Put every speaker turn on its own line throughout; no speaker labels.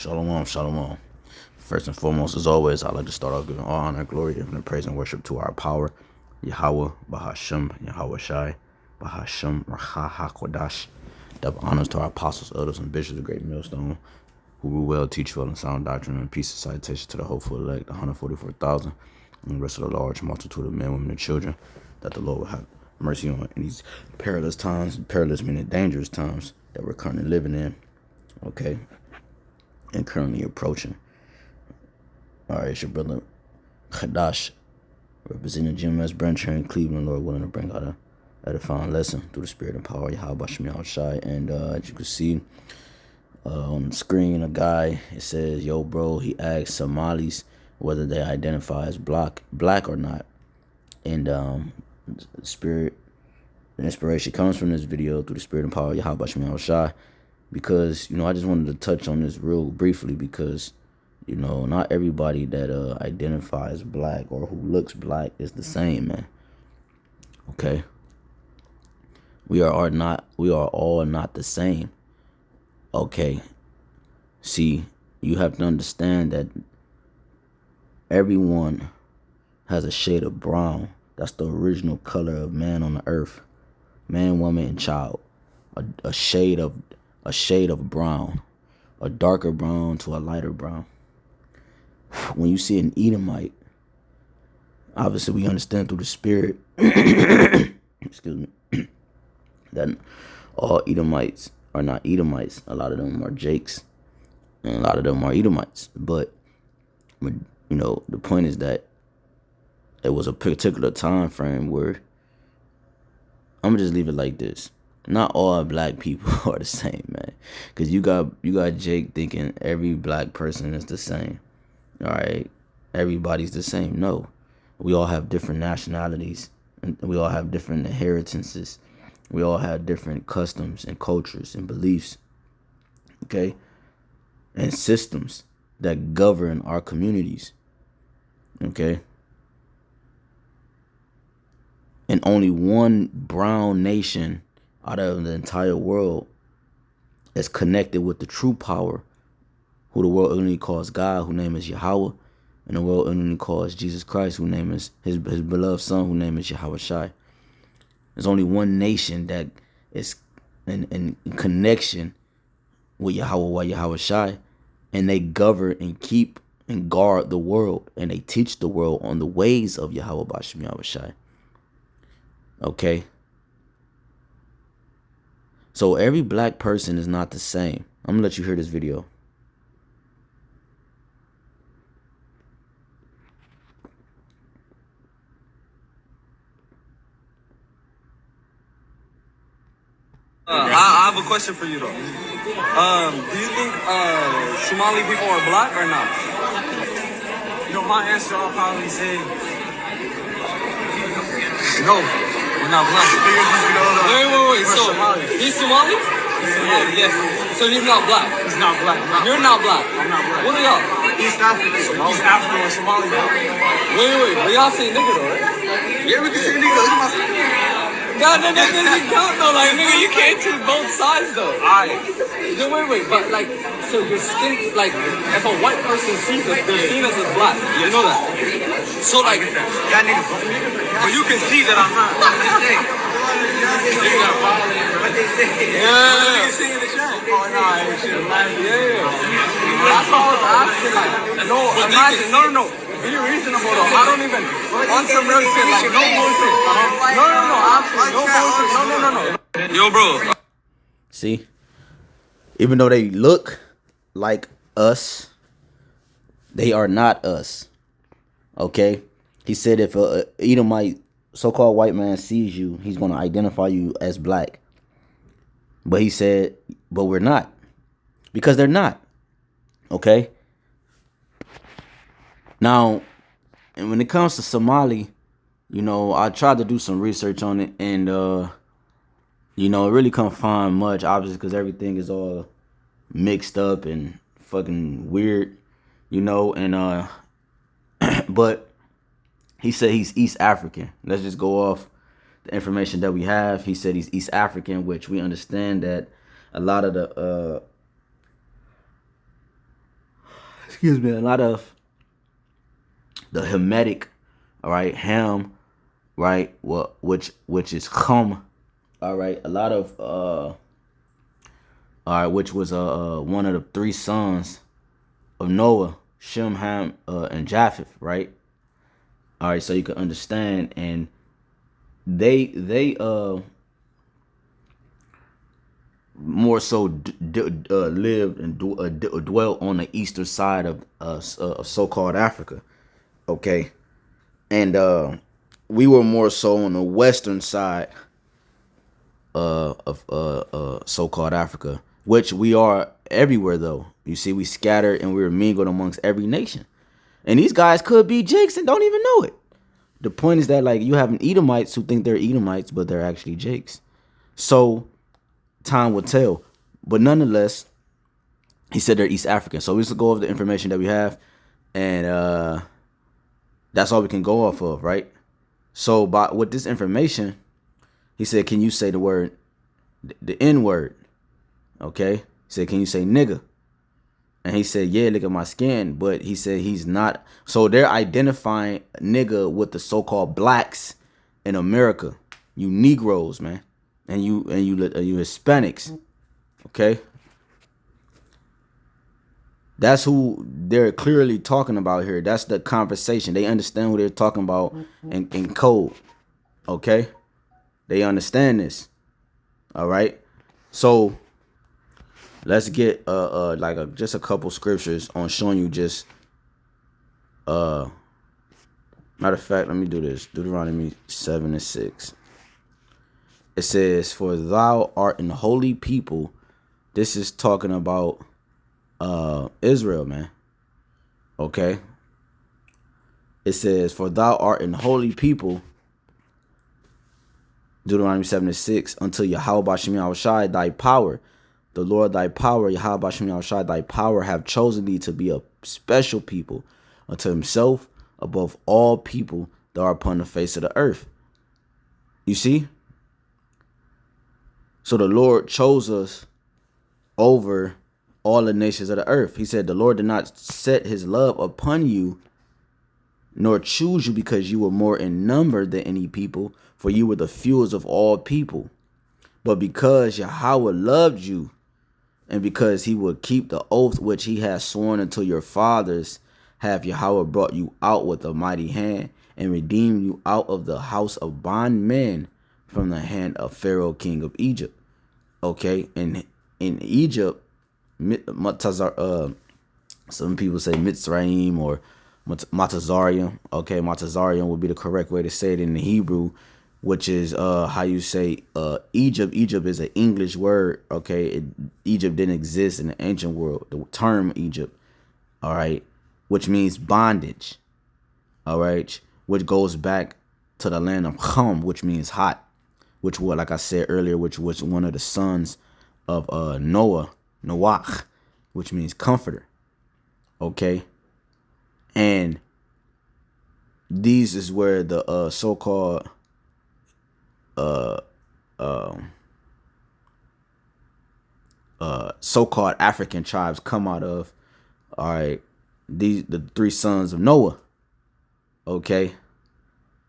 Shalom, shalom. First and foremost, as always, I'd like to start off giving all honor, glory, and praise and worship to our power, YAHAWAH, BAHASHAM, YAHAWASHI, BAHASHAM, HAQADASH. Double honors to our apostles, elders, and bishops of Great Millstone, who will well teach well in sound doctrine, and peace and citation to the hopeful elect, 144,000, and the rest of the large multitude of men, women, and children, that the Lord will have mercy on in these perilous times, perilous meaning dangerous times that we're currently living in, okay, and currently approaching. All right, it's your brother HAQADASH, representing GMS branch here in Cleveland, Lord willing to bring out a edifying lesson through the spirit and power of YAHWASHI. And as you can see on the screen, a guy, it says, yo, bro, he asked Somalis whether they identify as black or not. And the inspiration comes from this video through the spirit and power of YAHWASHI, because, you know, I just wanted to touch on this real briefly because, you know, not everybody that identifies black or who looks black is the same, man. Okay. We are all not the same. Okay. See, you have to understand that everyone has a shade of brown. That's the original color of man on the earth. Man, woman, and child. A shade of brown. A darker brown to a lighter brown. When you see an Edomite, obviously we understand through the spirit, excuse me, that all Edomites are not Edomites. A lot of them are Jakes, and a lot of them are Edomites. But, you know, the point is that it was a particular time frame where, I'm gonna just leave it like this. Not all black people are the same, man. Because you got Jake thinking every black person is the same. All right, everybody's the same. No, we all have different nationalities, and we all have different inheritances. We all have different customs and cultures and beliefs, okay, and systems that govern our communities, okay. And only one brown nation out of the entire world is connected with the true power, who the world only calls God, whose name is Yahawah, and the world only calls Jesus Christ, whose name is his beloved son, whose name is Yahawashi. There's only one nation that is in connection with Yahawah, Yahawashi, and they govern and keep and guard the world, and they teach the world on the ways of Yahawah Bashim Yahawashi. Okay? So every black person is not the same. I'm gonna let you hear this video.
I have a question for you though. Do you think Somali people are black or not? You know, my answer, I'll probably say no, we're not black. Wait. So he's Somali? Yeah. Yes. So he's not black. He's not black. You're not black. I'm not black. What are y'all? East African. He's African or Somali. Wait. But y'all say nigga though, right? Yeah, we can say nigga. No, that doesn't count though. Like, nigga, you can't choose both sides though. Alright. No, wait. But like, so your skin, like, if a white person sees us, they're seen us as black. You know that? So like, that nigga. But you can see that I'm not. What they say? Yeah. You sing in the chat. Oh nah, shit. Yeah. That's all I was asking. Like, no, imagine. No. Be reasonable though. I don't even on some real shit, like no bullshit. No. Yo, bro.
See, even though they look like us, they are not us. Okay. He said if a Edomite, so-called white man, sees you, he's gonna identify you as black. But he said, but we're not, because they're not. Okay. Now, and when it comes to Somali, you know, I tried to do some research on it, and you know, it really couldn't find much, obviously, because everything is all mixed up and fucking weird, you know, and but he said he's East African. Let's just go off the information that we have. He said he's East African, which we understand that a lot of the excuse me, a lot of the Hamitic, all right, Ham, right, which is Chum, all right, a lot of all right, which was one of the three sons of Noah, Shem, Ham, and Japheth, right? All right, so you can understand, and they more so lived and dwelt on the eastern side of so-called Africa, okay, and we were more so on the western side of so-called Africa, which we are everywhere though. You see, we scattered and we were mingled amongst every nation, and these guys could be Jakes and don't even know it. The point is that, like, you have Edomites who think they're Edomites, but they're actually Jakes. So time will tell. But nonetheless, he said they're East African. So we just go over the information that we have, and that's all we can go off of, right? So with this information, he said, can you say the word, the N word? Okay. He said, can you say nigga? And he said, yeah, look at my skin. But he said he's not. So they're identifying nigga with the so-called blacks in America. You Negroes, man. And you Hispanics. Okay. That's who they're clearly talking about here. That's the conversation. They understand who they're talking about in code. Okay. They understand this. All right. So let's get just a couple scriptures on showing you just matter of fact, let me do this. Deuteronomy 7:6. It says, for thou art an holy people. This is talking about Israel, man. Okay. It says, for thou art an holy people. Deuteronomy 7:6, until YAHAWASHI thy power, the Lord thy power, YAHAWASHI thy power, have chosen thee to be a special people unto himself above all people that are upon the face of the earth. You see? So the Lord chose us over all the nations of the earth. He said, the Lord did not set his love upon you, nor choose you because you were more in number than any people, for you were the fewest of all people. But because Yahweh loved you, and because he would keep the oath which he has sworn unto your fathers, have Yahweh brought you out with a mighty hand, and redeemed you out of the house of bondmen, from the hand of Pharaoh, king of Egypt. Okay, and in Egypt, some people say Mitzrayim or Matazarium. Okay, Matazarium would be the correct way to say it in the Hebrew, which is how you say Egypt. Egypt is an English word. Okay, Egypt didn't exist in the ancient world. The term Egypt, all right, which means bondage, all right, which goes back to the land of Ham, which means hot, which was, like I said earlier, which was one of the sons of Noah, which means comforter. Okay, and these is where the so-called so-called African tribes come out of. All right, the three sons of Noah. Okay,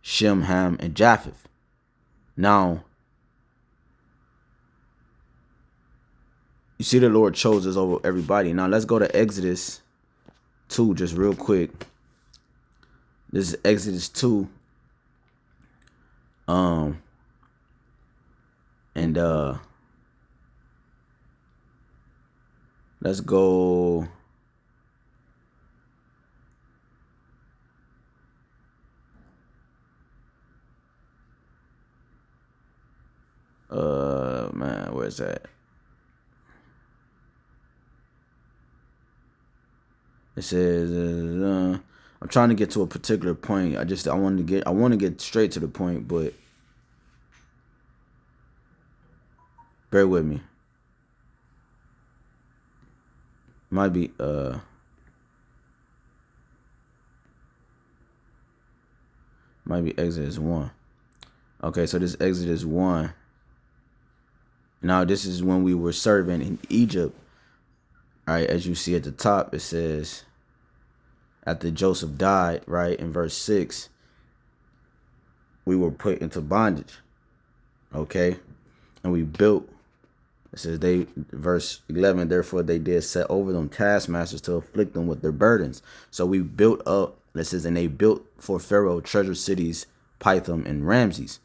Shem, Ham, and Japheth. Now, you see the Lord chose us over everybody. Now let's go to Exodus 2 just real quick. This is Exodus 2. And let's go. Man, where's that? It says I'm trying to get to a particular point. I want to get straight to the point, but bear with me. Might be Exodus 1. Okay, so this Exodus 1. Now this is when we were serving in Egypt. All right, as you see at the top, it says, after Joseph died, right, in verse 6, we were put into bondage, okay? And we built, it says they, verse 11, therefore they did set over them taskmasters to afflict them with their burdens. So we built up, it says, and they built for Pharaoh treasure cities, Pithom and Ramses.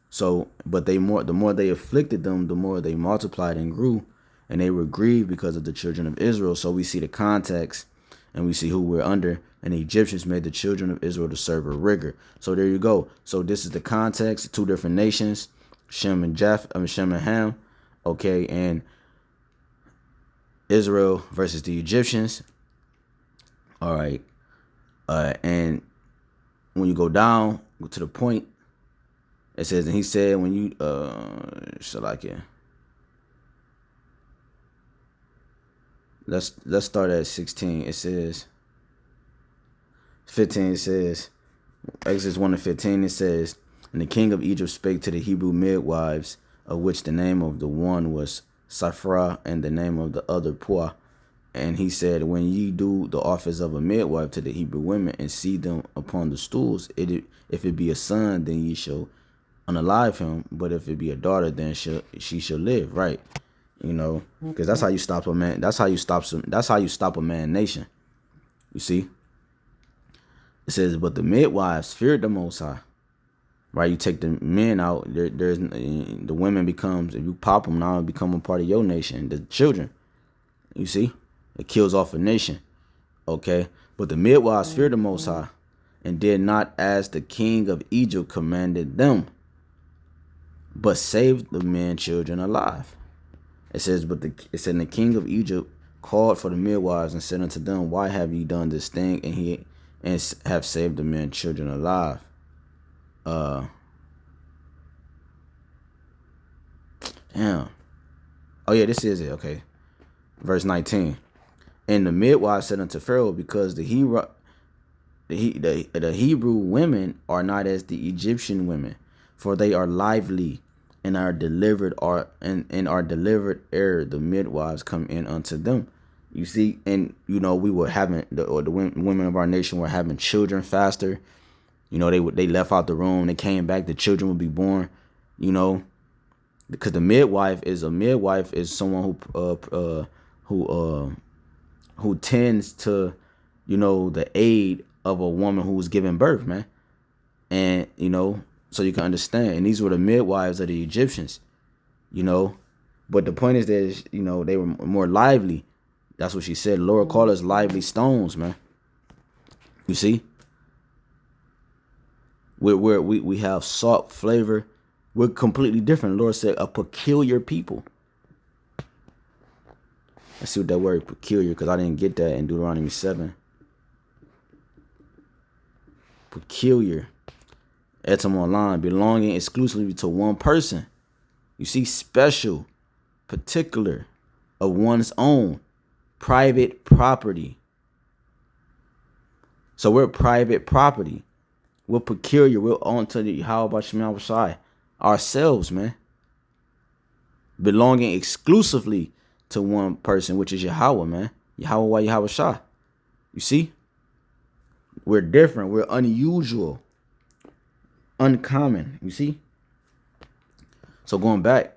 So, but the more they afflicted them, the more they multiplied and grew, and they were grieved because of the children of Israel. So we see the context, and we see who we're under. And the Egyptians made the children of Israel to serve a rigor. So there you go. So this is the context. Two different nations, Shem and Ham, okay, and Israel versus the Egyptians. All right, and when you go down to the point, it says, and he said, when you let's start at 16. It says 15. It says, Exodus 1:15. It says, and the king of Egypt spake to the Hebrew midwives, of which the name of the one was Siphrah, and the name of the other Puah. And he said, when ye do the office of a midwife to the Hebrew women, and see them upon the stools, if it be a son, then ye shall unalive him, but if it be a daughter, then she shall live. Right? You know, because that's how you stop a man. That's how you stop a man nation. You see, it says, but the midwives feared the Most High. Right? You take the men out, there's the women becomes, if you pop them now, it become a part of your nation. The children, you see, it kills off a nation. Okay, but the midwives feared the Most High, and did not as the king of Egypt commanded them, but saved the men children alive. It says, it said, the king of Egypt called for the midwives and said unto them, why have ye done this thing, and have saved the men children alive? Damn. Oh yeah, this is it. Okay, verse 19. And the midwives said unto Pharaoh, because the Hebrew women are not as the Egyptian women, for they are lively, and are delivered ere the midwives come in unto them. You see, and we were having the women of our nation were having children faster. They left out the room, they came back, the children would be born. Because the midwife is someone who tends to the aid of a woman who was giving birth, man. And so you can understand, and these were the midwives of the Egyptians, but the point is that they were more lively. That's what she said. Lord called us lively stones, man. You see, we have salt flavor. We're completely different. Lord said a peculiar people. Let's see what that word peculiar, because I didn't get that in Deuteronomy 7. Peculiar. Etymon, belonging exclusively to one person. You see, special, particular, of one's own, private property. So we're private property. We're peculiar. We're on to the YAHAWASHI ourselves, man. Belonging exclusively to one person, which is Yahweh, man. YAHAWAH, YAHAWASHI. You see? We're different. We're unusual. Uncommon. You see? So going back,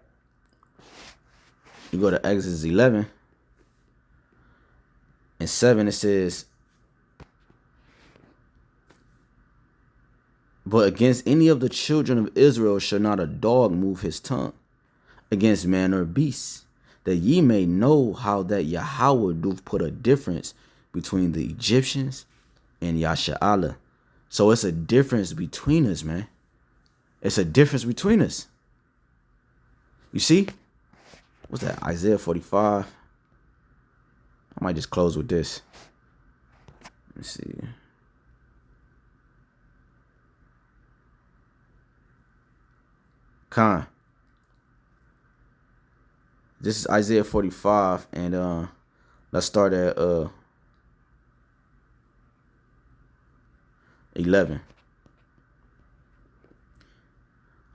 you go to Exodus 11 and 7, it says, but against any of the children of Israel shall not a dog move his tongue against man or beast, that ye may know how that Yahweh doth put a difference between the Egyptians and Yasha'Allah. So it's a difference between us, man. It's a difference between us. You see? What's that? Isaiah 45. I might just close with this. Let's see. Khan. This is Isaiah 45, and let's start at 11.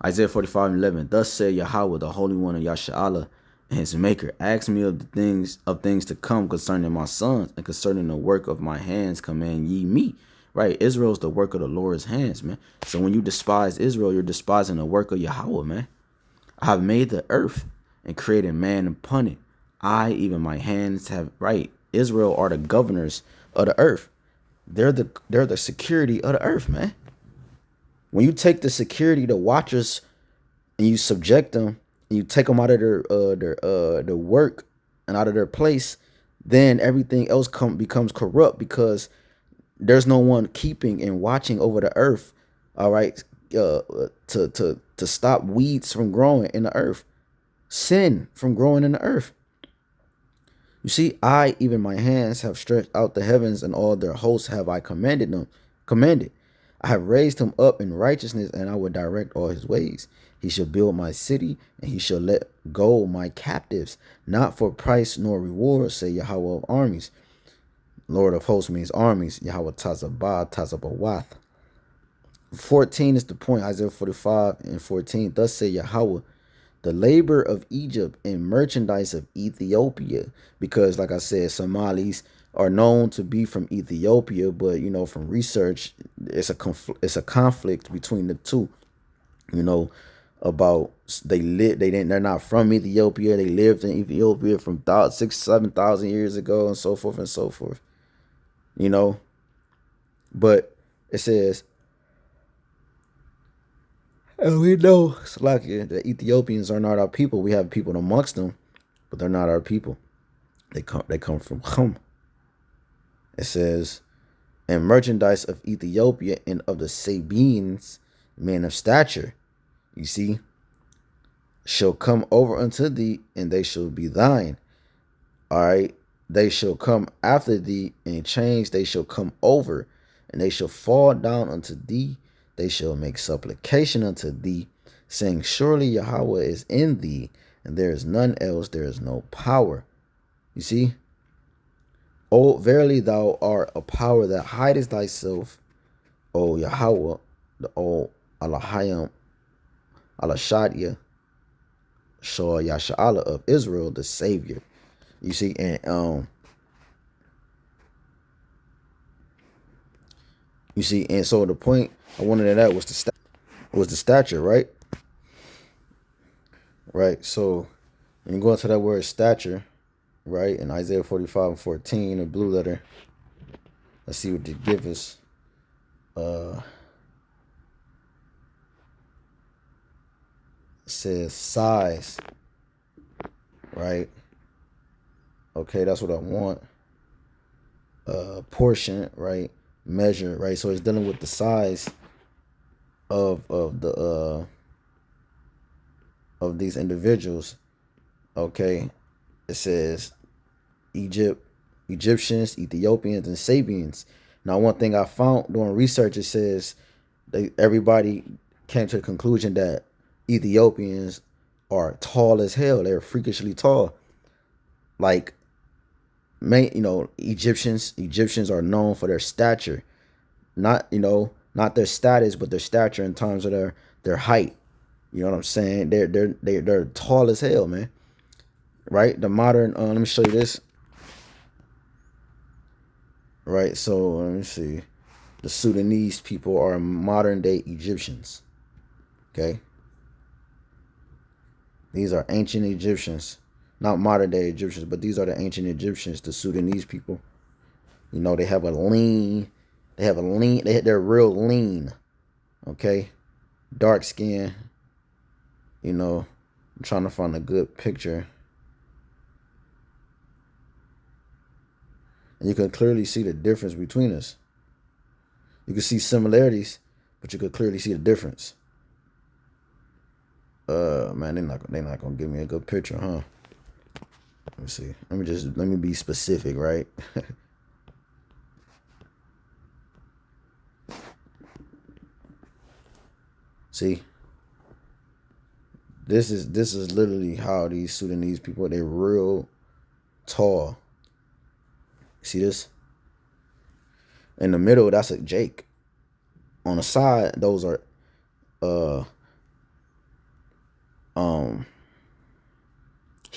Isaiah 45:11. Thus said Yahweh, the Holy One of Yasha'Allah, His maker asked me of things to come concerning my sons, and concerning the work of my hands command ye me. Right? Israel is the work of the Lord's hands, man. So when you despise Israel, you're despising the work of Yahweh, man. I have made the earth and created man upon it. I, even my hands, have, right? Israel are the governors of the earth. They're the security of the earth, man. When you take the security, the watchers, and you subject them, and you take them out of their work and out of their place, then everything else becomes corrupt, because there's no one keeping and watching over the earth. All right, to stop weeds from growing in the earth, sin from growing in the earth. You see, I, even my hands, have stretched out the heavens, and all their hosts have I commanded. I have raised him up in righteousness, and I will direct all his ways. He shall build my city, and he shall let go my captives, not for price nor reward, say Yahweh of armies. Lord of hosts means armies. Yahweh Tazabawath. 14 is the point. Isaiah 45 and 14. Thus say Yahweh, the labor of Egypt and merchandise of Ethiopia. Because, like I said, Somalis are known to be from Ethiopia, but, you know, from research, it's a conflict between the two. You know, about they're not from Ethiopia. They lived in Ethiopia from 6,000-7,000 years ago, and so forth and so forth. You know, but it says, and we know, Salakia, the Ethiopians are not our people. We have people amongst them, but they're not our people. They come from Chum. It says, and merchandise of Ethiopia and of the Sabeans, men of stature, you see, shall come over unto thee, and they shall be thine. All right. They shall come after thee, and in change they shall come over, and they shall fall down unto thee. They shall make supplication unto thee, saying, surely Yahweh is in thee, and there is none else, there is no power. You see? Oh, verily thou art a power that hidest thyself, O Yahweh, the old Alahayam, Alashadia, Shor Yasha'ala of Israel, the Savior. You see, and you see, and so the point I wanted at that was the stature, right? Right. So when you go into that word stature, right, in Isaiah 45 and 14, the blue letter, let's see what they give us. It says size, right? Okay, that's what I want. Portion, right? Measure, right? So it's dealing with the size of these individuals. Okay, it says Egyptians, Ethiopians, and Sabians. Now, one thing I found doing research, it says everybody came to the conclusion that Ethiopians are tall as hell. They're freakishly tall. Like, Egyptians are known for their stature, not their status, but their stature in terms of their height. You know what I'm saying? They're tall as hell, man. Right? The modern, let me show you this. Right, so let me see. The Sudanese people are modern day Egyptians. Okay. These are ancient Egyptians. Not modern day Egyptians, but these are the ancient Egyptians, the Sudanese people. You know, they're real lean. Okay. Dark skin. You know, I'm trying to find a good picture. And you can clearly see the difference between us. You can see similarities, but you could clearly see the difference. Man, they're not gonna give me a good picture, huh? Let me see. Let me be specific, right? See, this is literally how these Sudanese people, they're real tall. See this? In the middle, that's a Jake. On the side, those are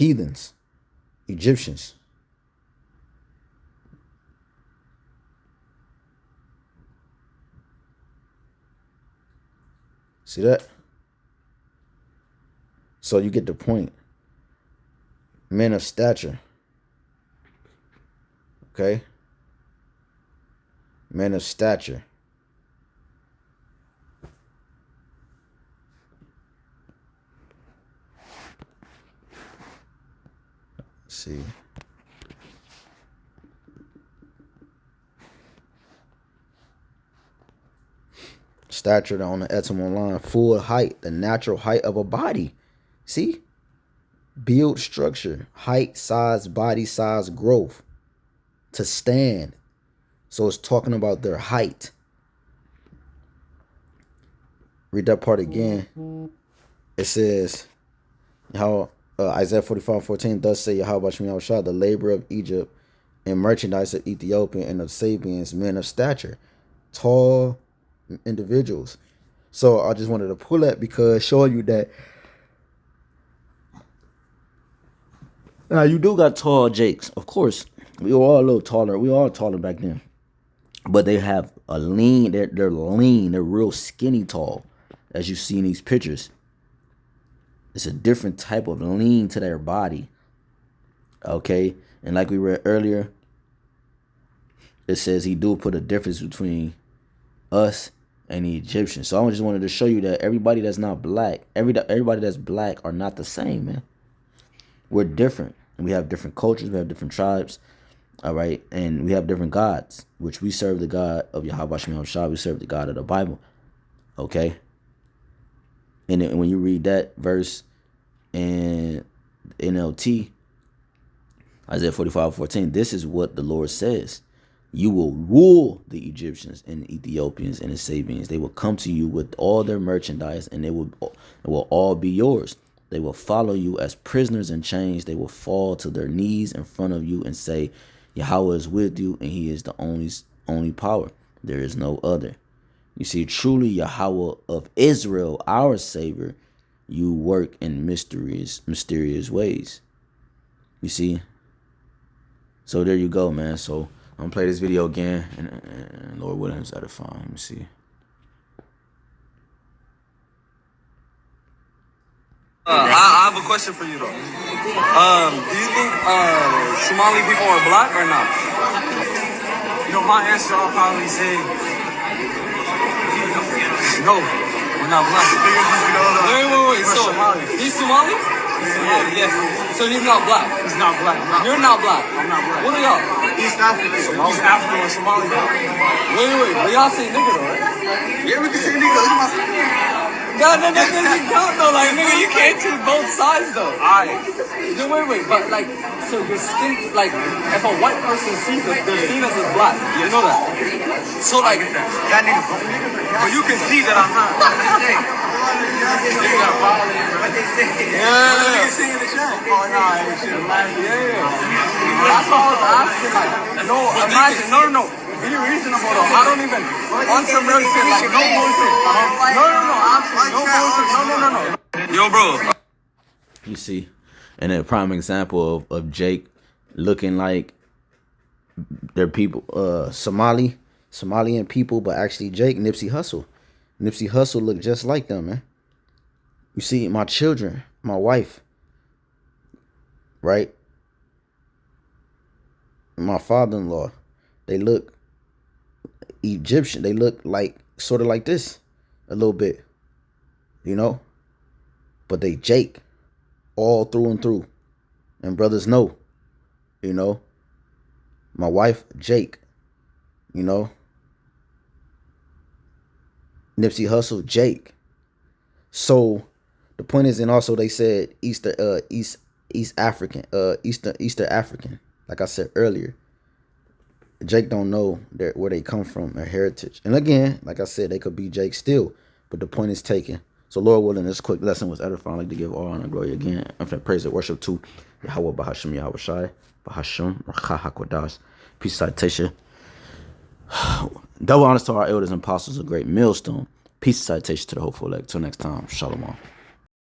heathens, Egyptians. See that? So you get the point. Men of stature. Okay? Men of stature. Let's see. Stature on the etymology line. Full height, the natural height of a body. See? Build structure, height, size, body size, growth. To stand. So it's talking about their height. Read that part again. It says, how Isaiah 45:14, thus say YAHAWASHI, the labor of Egypt and merchandise of Ethiopia and of Sabians, men of stature, tall individuals. So I just wanted to pull that because show you that now you do got tall Jakes. Of course, we were all a little taller. We were all taller back then. But they have a lean, they're lean, they're real skinny tall, as you see in these pictures. It's a different type of lean to their body. Okay? And like we read earlier, it says he do put a difference between us and the Egyptians. So I just wanted to show you that everybody that's not black, everybody that's black are not the same, man. We're different. And we have different cultures, we have different tribes. All right, and we have different gods, which we serve the God of YAHAWASHI, we serve the God of the Bible. Okay? And then when you read that verse in NLT, Isaiah 45:14, this is what the Lord says. You will rule the Egyptians and the Ethiopians and the Sabians. They will come to you with all their merchandise, and it will all be yours. They will follow you as prisoners in chains. They will fall to their knees in front of you and say, Yahweh is with you, and he is the only power. There is no other. You see, truly Yahweh of Israel, our Savior, you work in mysterious ways. You see? So there you go, man. So I'm going to play this video again, and Lord willing, it's edifying. Let me see.
I have a question for you though. Do you think Somali people are black or not?
You know, my answer, I'll probably say no, we're not black.
Wait. So he's Somali?
Yes.
So he's not black.
He's not black.
You're not black.
I'm not black.
What are y'all?
East African. East African or Somali.
Wait. But y'all say nigga though, right?
Yeah, we can say nigga. Look at my
That doesn't count though. Like nigga, you can't choose both sides though.
Alright.
Wait. But like, so your skin, like, if a white person sees us, they're seen as black. You know that? So like,
that nigga. But you can see that I'm not.
yeah.
See in the chat. Oh no, shit.
Yeah. That's all I was asking. Like, no, imagine, no. Be reasonable though. I don't even on some real shit. Like, no bullshit. No. Absolutely no bullshit. No. Yo, bro.
You see, and a prime example of Jake looking like their people, Somalian people, but actually Jake, Nipsey Hussle looked just like them, man. You see, my children, my wife, right? My father-in-law, they look Egyptian. They look like sort of like this a little bit, you know, but they Jake all through and through, and brothers know, you know, my wife Jake, you know, Nipsey Hussle Jake. So the point is, and also they said East African, Eastern African, like I said earlier. Jake don't know where they come from, their heritage. And again, like I said, they could be Jake still, but the point is taken. So Lord willing, this quick lesson was edifying. I'd like to give all honor and glory again. Infinite praise and worship to Yahawah, BAHASHAM, YAHAWASHI, BAHASHAM, RAWCHAA, HAQADASH. Peace, citation. Double honors to our elders and apostles, a great millstone. Peace, citation to the hopeful elect. Till next time, shalom.